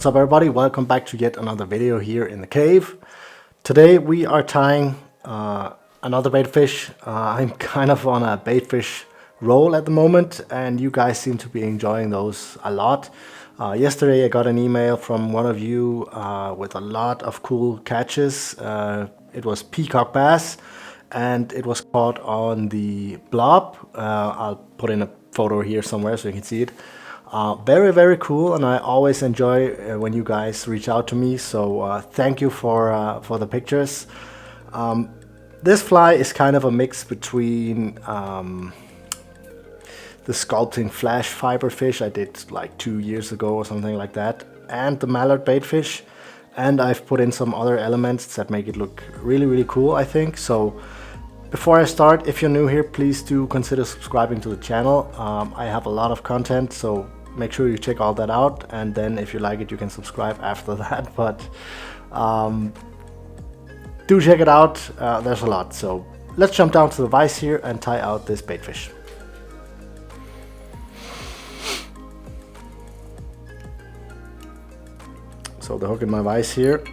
What's up everybody, welcome back to yet another video here in the cave. Today we are tying another baitfish. I'm kind of on a baitfish roll at the moment and you guys seem to be enjoying those a lot. Yesterday I got an email from one of you with a lot of cool catches. It was peacock bass and it was caught on the blob. I'll put in a photo here somewhere so you can see it. Very cool, and I always enjoy when you guys reach out to me, so thank you for the pictures. This fly is kind of a mix between the sculpting flash fiber fish I did like 2 years ago or something like that, and the mallard baitfish, and I've put in some other elements that make it look really cool, I think. So before I start, if you're new here, please do consider subscribing to the channel. I have a lot of content, so make sure you check all that out, and then if you like it you can subscribe after that, but do check it out. There's a lot. So let's jump down to the vise here and tie out this baitfish. So the hook in my vise here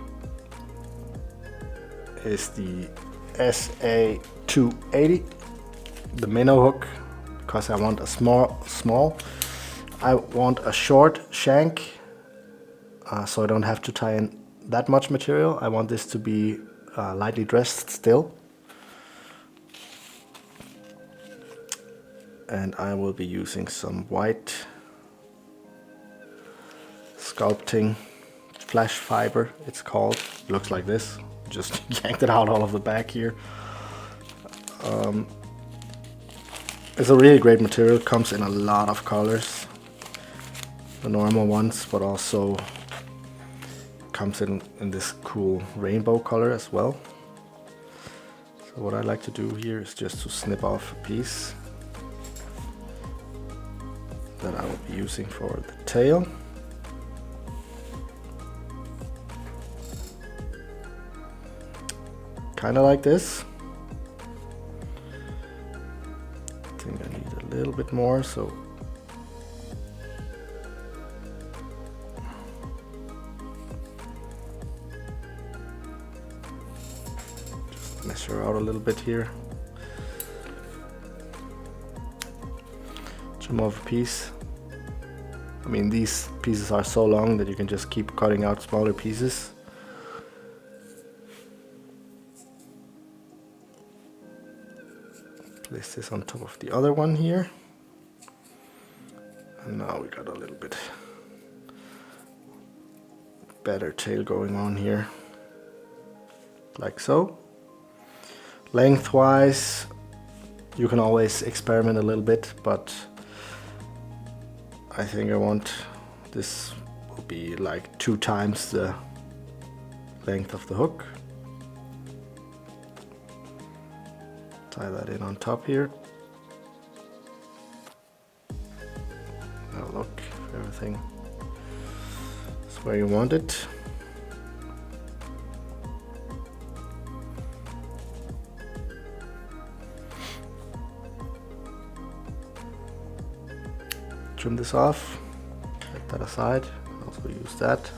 is the SA280, the minnow hook, because I want a small. I want a short shank, so I don't have to tie in that much material. I want this to be lightly dressed still. And I will be using some white sculpting flash fiber, it's called. It looks like this. Just yanked it out all of the back here. It's a really great material, comes in a lot of colors. The normal ones, but also comes in this cool rainbow color as well. So what I like to do here is just to snip off a piece that I will be using for the tail. Kind of like this. I think I need a little bit more, so measure out a little bit here. Trim off a piece. I mean, these pieces are so long that you can just keep cutting out smaller pieces. Place this on top of the other one here. And now we got a little bit better tail going on here. Like so. Lengthwise, you can always experiment a little bit, but I think I want this will be like 2 times the length of the hook. Tie that in on top here. Now look, if everything is where you want it. Trim this off, set that aside, also use that.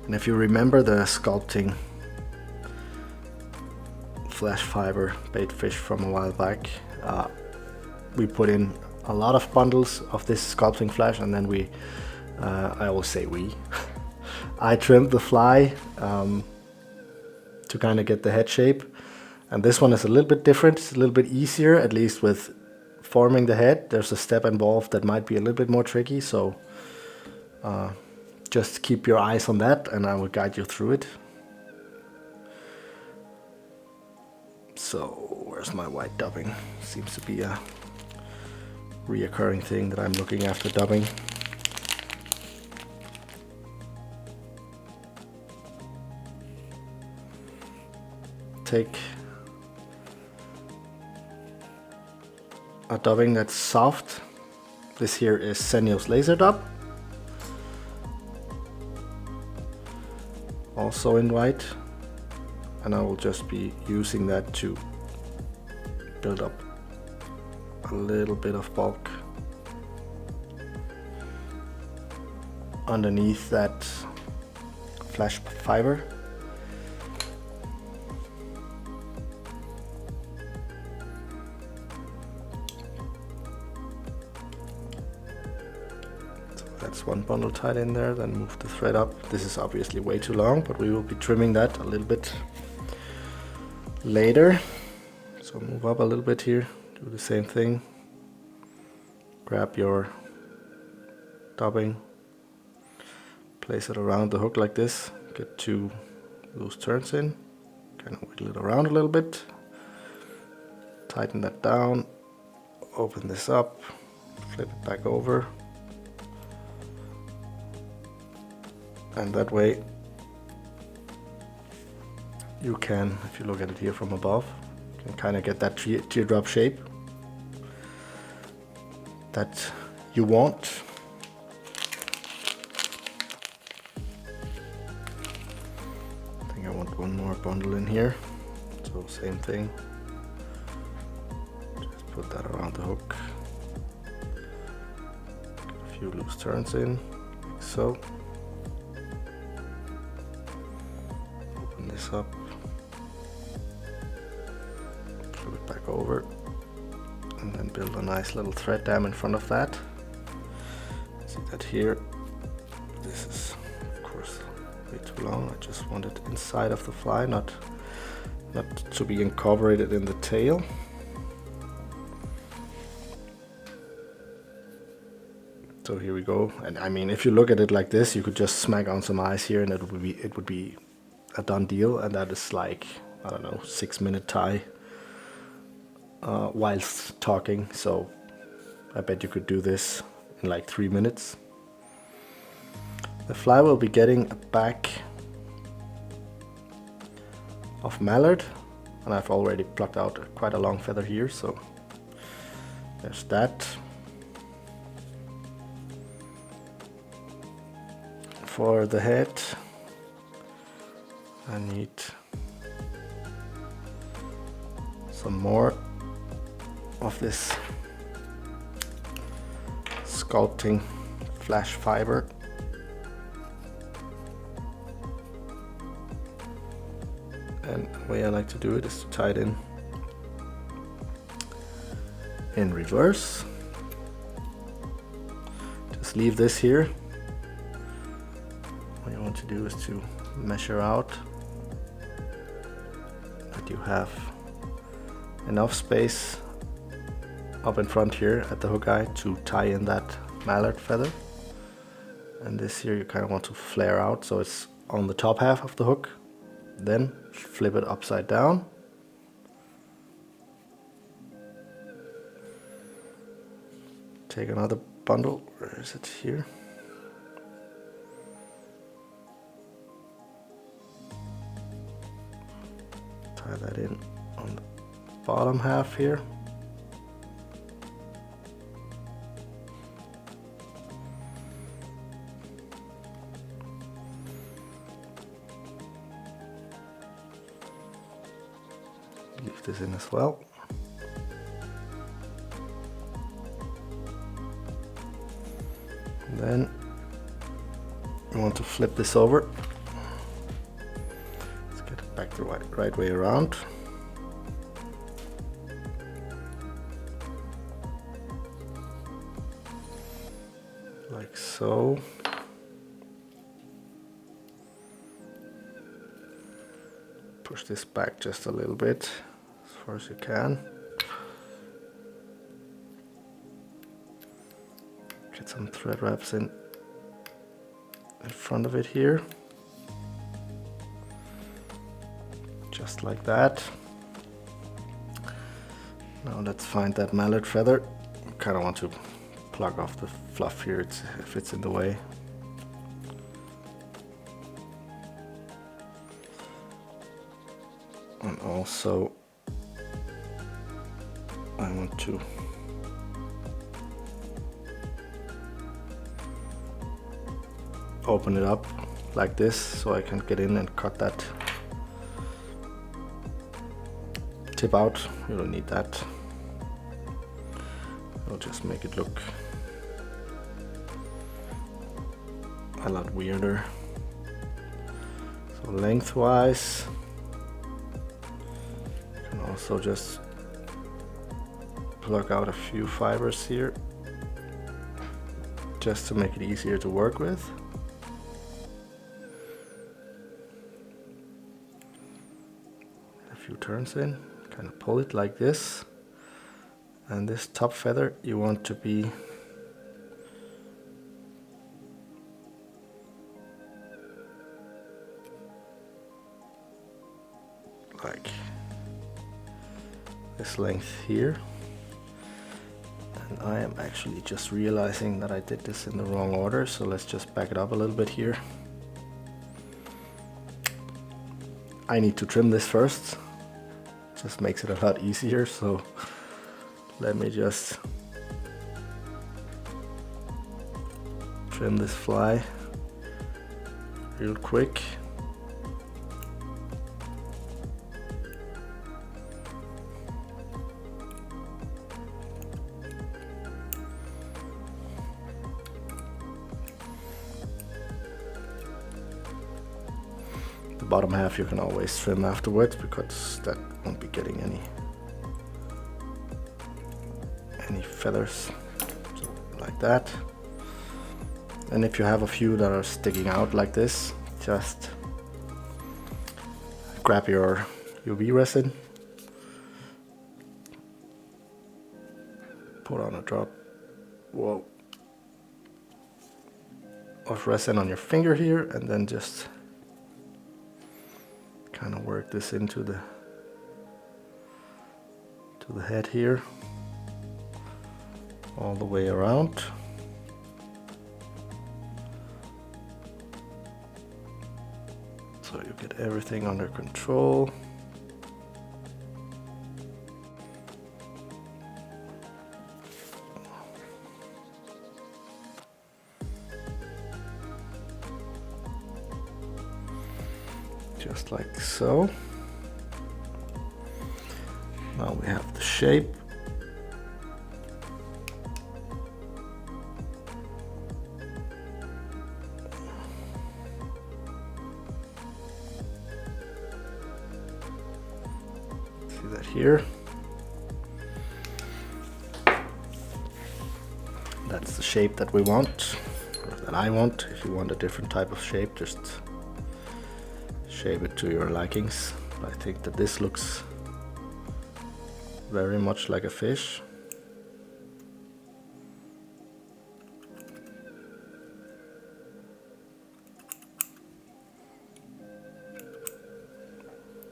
And if you remember the sculpting flash fiber baitfish from a while back, we put in a lot of bundles of this sculpting flash, and then I always say I trimmed the fly to kind of get the head shape, and this one is a little bit different. It's a little bit easier, at least with forming the head. There's a step involved that might be a little bit more tricky, so just keep your eyes on that and I will guide you through it. So where's my white dubbing? Seems to be a reoccurring thing that I'm looking after dubbing. Take a dubbing that's soft. This here is Senio's laser dub, also in white, and I will just be using that to build up a little bit of bulk. underneath that flash fiber. So that's one bundle tied in there, then move the thread up. This is obviously way too long, but we will be trimming that a little bit later. So move up a little bit here, do the same thing. Grab your dubbing, place it around the hook like this, get 2 loose turns in, kind of wiggle it around a little bit, tighten that down, open this up, flip it back over, and that way you can, if you look at it here from above, you can kind of get that teardrop shape that you want. I think I want one more bundle in here, so same thing, just put that around the hook, get a few loose turns in, like so, open this up, flip it back over, and then build a nice little thread dam in front of that. See that here, this is of course way too long. I just want it inside of the fly, not to be incorporated in the tail. So here we go, and I mean, if you look at it like this, you could just smack on some ice here and it would be a done deal, and that is like, I don't know, 6-minute tie whilst talking. So I bet you could do this in like 3 minutes. The fly will be getting a back of mallard, and I've already plucked out quite a long feather here, so there's that. For the head, I need some more of this sculpting flash fiber. And the way I like to do it is to tie it in reverse. Just leave this here. What you want to do is to measure out that you have enough space up in front here at the hook eye to tie in that mallard feather. And this here you kind of want to flare out so it's on the top half of the hook. Then flip it upside down. Take another bundle. Where is it here? Tie that in on the bottom half here. Leave this in as well. And then you want to flip this over. Let's get it back the right way around. Like so. Push this back just a little bit, as far as you can. Get some thread wraps in front of it here. Just like that. Now let's find that mallard feather. Kind of want to plug off the fluff here if it's in the way. And also I want to open it up like this so I can get in and cut that tip out. You don't need that. I'll just make it look a lot weirder. So lengthwise, you can also just plug out a few fibers here just to make it easier to work with. A few turns in, kind of pull it like this, and this top feather you want to be like this length here. And I am actually just realizing that I did this in the wrong order, so let's just back it up a little bit here. I need to trim this first, just makes it a lot easier, so let me just trim this fly real quick. The bottom half you can always trim afterwards because that won't be getting any feathers, so like that. And if you have a few that are sticking out like this, just grab your UV resin, put on a drop of resin on your finger here, and then just kind of work this into the head here, all the way around. So you get everything under control. Just like so. Now we have the shape. See that here? That's the shape that we want, or that I want. If you want a different type of shape, just shape it to your likings. I think that this looks very much like a fish.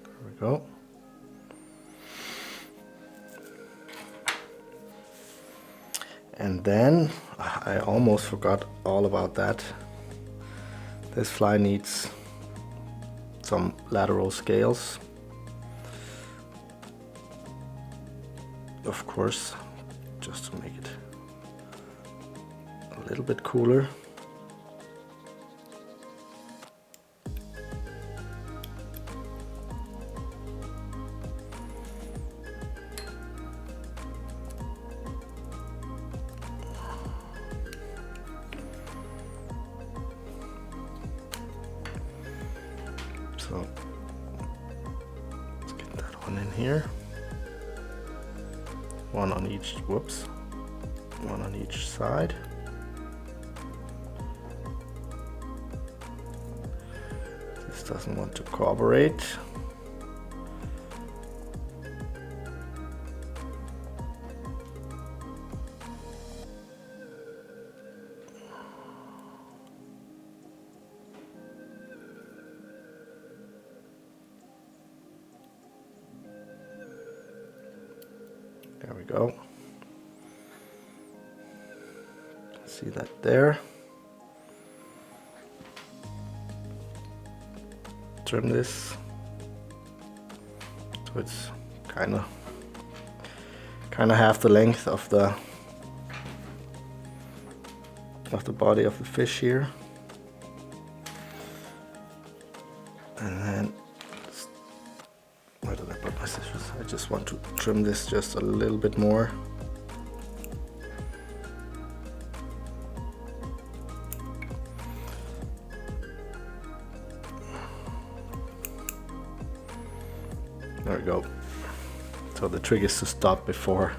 There we go. And then I almost forgot all about that. This fly needs some lateral scales, of course, just to make it a little bit cooler. So let's get that one in here. One on each, one on each side. This doesn't want to cooperate. There we go. See that there. Trim this so it's kind of half the length of the body of the fish here. And then, where did I put my scissors? I just want to trim this just a little bit more. There we go. So the trick is to stop before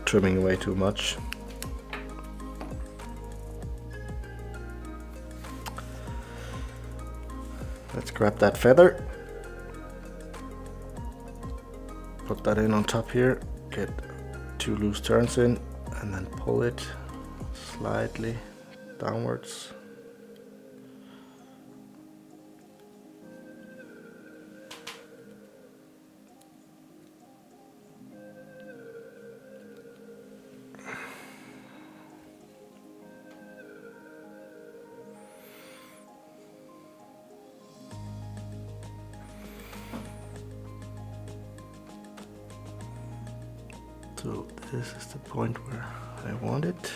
trimming away too much. Let's grab that feather, put that in on top here, get 2 loose turns in, and then pull it slightly downwards. So this is the point where I want it.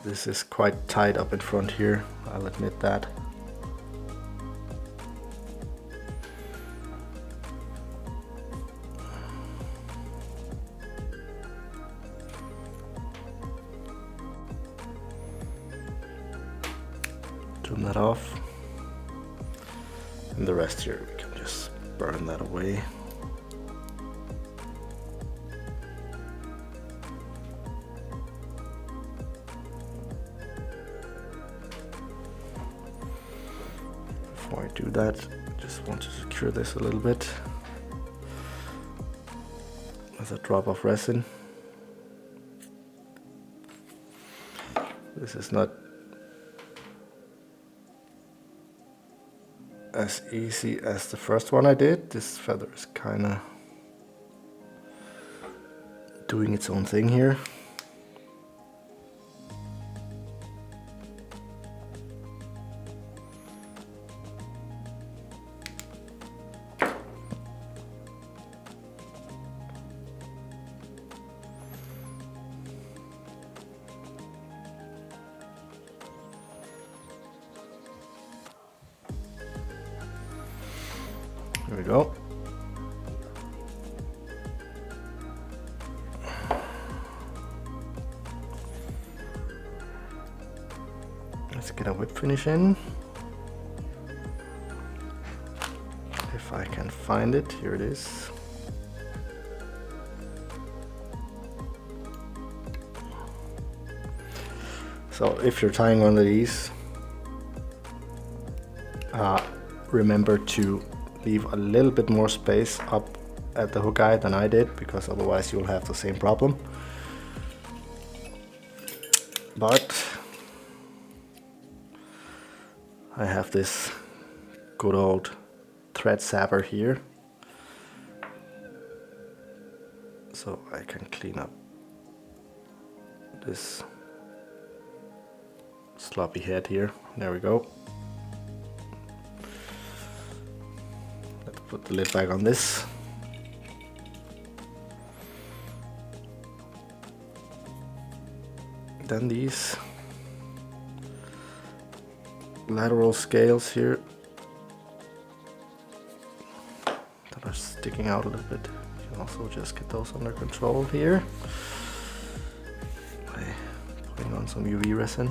This is quite tight up in front here, I'll admit that. Trim that off, and the rest here we can just burn that away. Before I do that, I just want to secure this a little bit with a drop of resin. This is not as easy as the first one I did. This feather is kind of doing its own thing here. There we go. Let's get a whip finish in. If I can find it, here it is. So if you're tying one of these, remember to leave a little bit more space up at the hook eye than I did, because otherwise you'll have the same problem. But I have this good old thread sapper here, so I can clean up this sloppy head here. There we go. Let's put the lid back on this. Then these lateral scales here that are sticking out a little bit, you can also just get those under control here by putting on some UV resin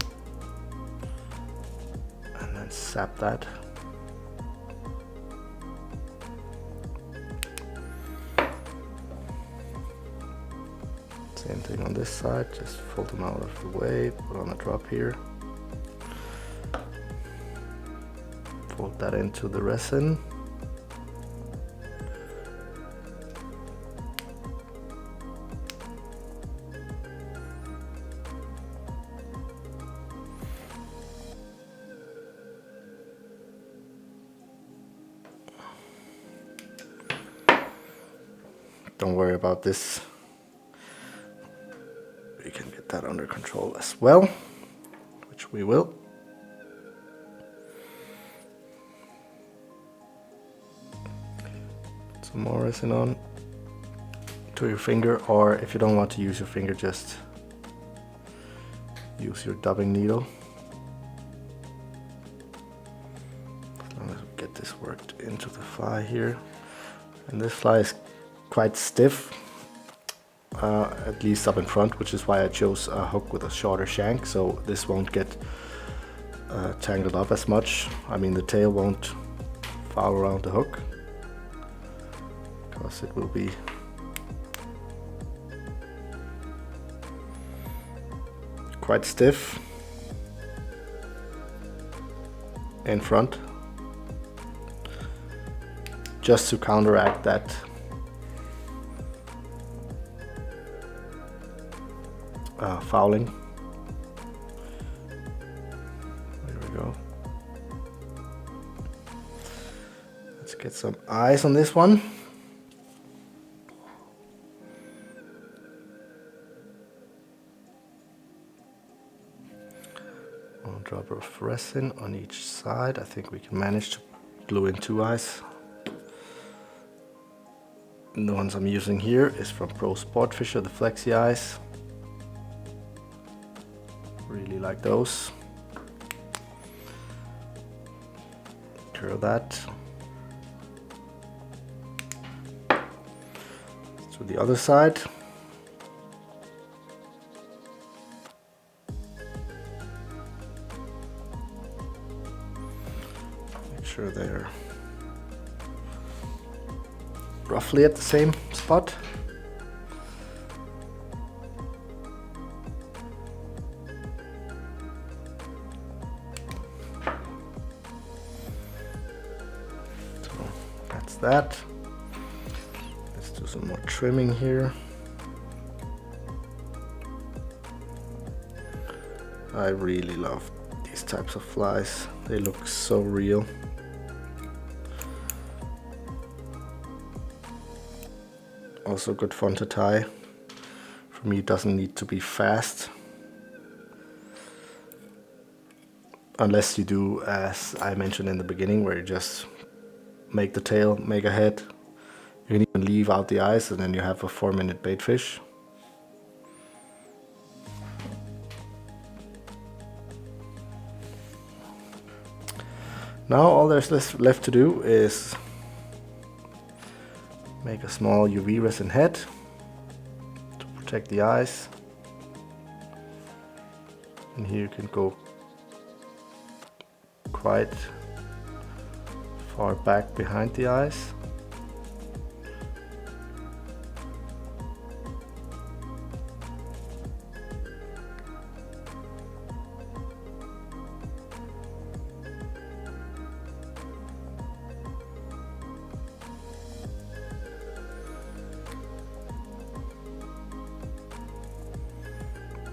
and then sap that. Same thing on this side, just fold them out of the way, put on a drop here. Fold that into the resin. Don't worry about this. We can get that under control as well, which we will. Put some more resin on to your finger, or if you don't want to use your finger, just use your dubbing needle. As long as we get this worked into the fly here. And this fly is quite stiff. at least up in front, which is why I chose a hook with a shorter shank, so this won't get tangled up as much. I mean, the tail won't foul around the hook, because it will be quite stiff in front, just to counteract that fouling. There we go. Let's get some eyes on this one. One drop of resin on each side. I think we can manage to glue in 2 eyes. And the ones I'm using here is from Pro Sport Fisher, the Flexi eyes. Really like those. Curl that. To the other side. Make sure they're roughly at the same spot. So that's that. Let's do some more trimming here. I really love these types of flies. They look so real. Also good fun to tie. For me, it doesn't need to be fast. Unless you do, as I mentioned in the beginning, where you just make the tail, make a head. You can even leave out the eyes and then you have a 4-minute bait fish. Now all there's left to do is make a small UV resin head to protect the eyes. And here you can go quite far back behind the eyes.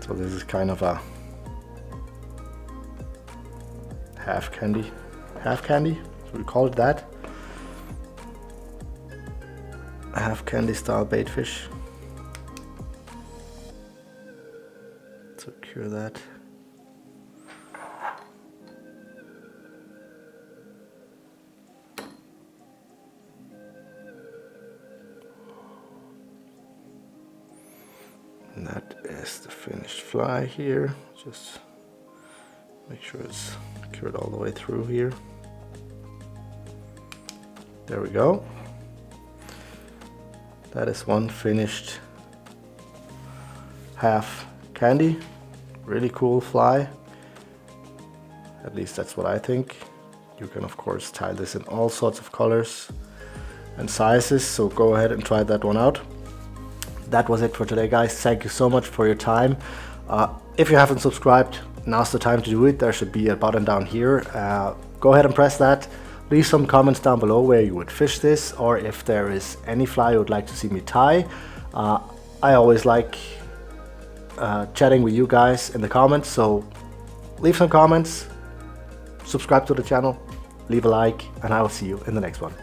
So this is kind of a half candy, so we call it that. A half candy style bait fish. Secure that. And that is the finished fly here. Just make sure it's secured all the way through here. There we go. That is one finished half candy. Really cool fly. At least that's what I think. You can of course tie this in all sorts of colors and sizes, so go ahead and try that one out. That was it for today, guys. Thank you so much for your time. If you haven't subscribed, now's the time to do it. There should be a button down here. Go ahead and press that. Leave some comments down below where you would fish this, or if there is any fly you would like to see me tie. I always like chatting with you guys in the comments, so leave some comments, subscribe to the channel, leave a like, and I will see you in the next one.